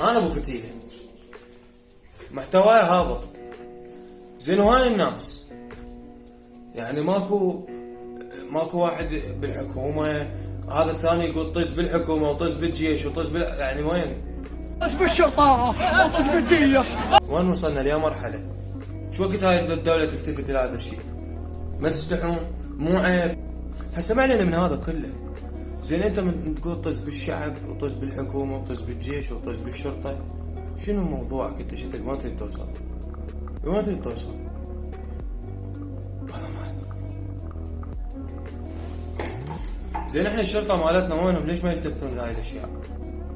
انا ابو فتيله محتواي هابط. زين هاي الناس يعني ماكو واحد بالحكومه، هذا الثاني يقول طز بالحكومه وطز بالجيش وطز يعني وين؟ طز بالشرطه وطز بالجيش. وين وصلنا ليا مرحله؟ شو وقت هاي الدوله تلتفت الى هذا الشيء؟ ما تستحون؟ مو عيب؟ هسه ما علينا من هذا كله. زين انت من تقول طز بالشعب وطز بالحكومه وطز بالجيش وطز بالشرطه، شنو موضوعك انت؟ وين تريد توصل؟ وين تريد توصل؟ هذا ما زين احنا الشرطه مالتنا وينهم؟ ليش ما يلتفتون لهاي الاشياء؟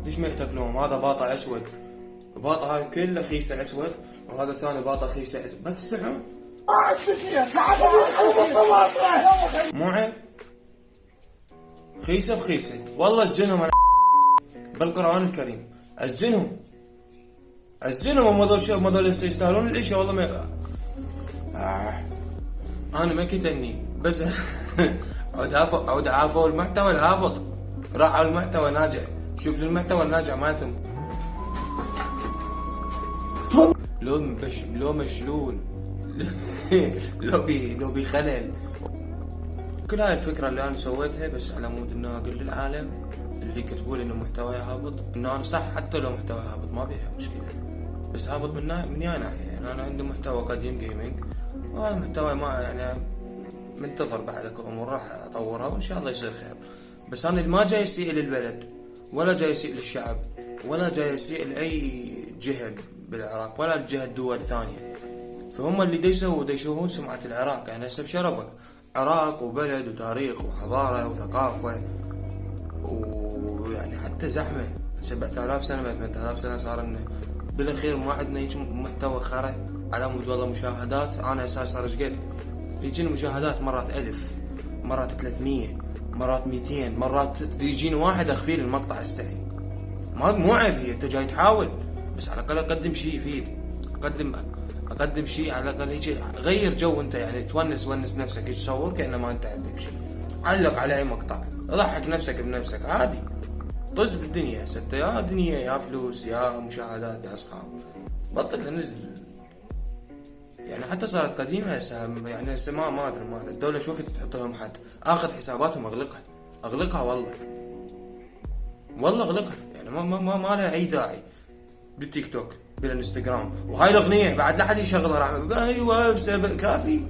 ليش ما يعتقلون؟ هذا باطا اسود، باطا هاي كله خيسه اسود، وهذا الثاني باطا خيسه اسود، بس استحون؟ مو عيب؟ خيسه بخيسه، والله اسجنهم انا بالقرآن الكريم، اسجنهم هم هذول يستاهلون العيشه والله ما انا ما كتني بس عود عافوا المحتوى الهابط، راح على المحتوى الناجح، شوف المحتوى الناجح ما يتم لو مشلول لو بخلل. كل هاي الفكرة اللي انا سويتها بس على مود انه اقول للعالم اللي يكتبوا لي انه محتواي هابط انه انا صح، حتى لو محتواي هابط ما بيها مشكلة، بس هابط من يا ناحية. يعني انا عندي محتوى قديم جيمنج، وهذا المحتوى ما يعني منتظر بعدك امور راح اطورها وان شاء الله يصير خير. بس انا ما جاي اسيء للبلد ولا جاي اسيء للشعب ولا جاي اسيء لاي جهة بالعراق ولا جهة دول ثانية. فهم اللي يشوهون سمعة العراق. يعني هسه بشرفك عراق وبلد وتاريخ وحضارة وثقافة ويعني حتى زحمة 7000 سنة 8000 سنة صار لنا بالاخير ما عندنا هيك محتوى خرا على مود والله مشاهدات. انا اساس صار ايش قد يجيني مشاهدات؟ مرات 1000، مرات 300، مرات 200، مرات يجيني واحد اخفي لي المقطع استحي. مو عيب، هي انت جاي تحاول بس على الاقل اقدم شيء يفيد، اقدم شيء على الاقل هيك غير جو انت، يعني ونس نفسك، تصور كانما انت عندك شيء، علق على اي مقطع، ضحك نفسك بنفسك عادي. طز بالدنيا هسه، يا دنيا يا فلوس يا مشاهدات يا اصحاب، بطل تنزل. يعني حتى صارت قديمه هسه، يعني هسه ما ادري الدوله شو وقت تحط لهم حد، اخذ حساباتهم اغلقها والله اغلقها. يعني ما لها اي داعي بالتيك توك بالانستغرام. وهاي الاغنيه بعد لا حد يشغلها، راح ايوه بسبب كافي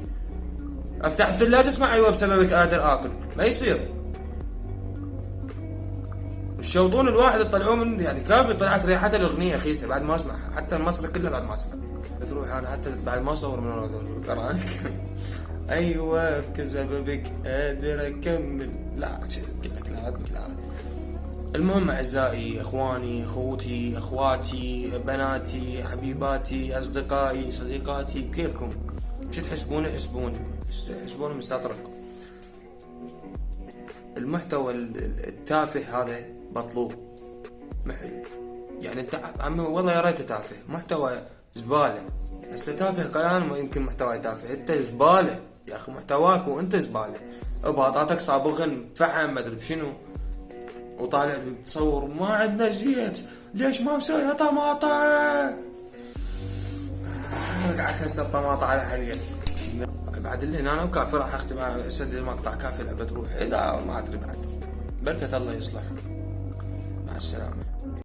افتح الثلاجه اسمع ايوه بسببك قادر اكل، ما يصير. الشوطون الواحد يطلعوه من يعني كافي، طلعت ريحتها الاغنيه خيسه بعد ما اسمعها، حتى المصري كله بعد ما اسمع تروح انا حتى بعد ما اصور من هذول القرآن الكريم ايوه بسببك قادر اكمل، لا لك لا بالله. المهم اعزائي، اخواني، اخوتي، اخواتي، بناتي، حبيباتي، اصدقائي، صديقاتي، كيفكم؟ شو تحسبوني؟ حسبوني مستطرق. المحتوى التافه هذا مطلوب محل. يعني انت عمي والله يا ريت تافه، محتوى زباله. هسه تافه كلام، يمكن محتوى تافه، انت زباله يا اخي، محتواك وانت زباله. باطاتك صابغن فحم ما ادري بشنو، وطالع تصور ما عندنا زيت، ليش ما مسويها طماطة؟ قاعد هسه الطماطة على حليل بعد اللي انا وكافي راح اختم اسجل المقطع كافي لعبة تروح اذا ما ادري بعد، بركة الله يصلحها. مع السلامة.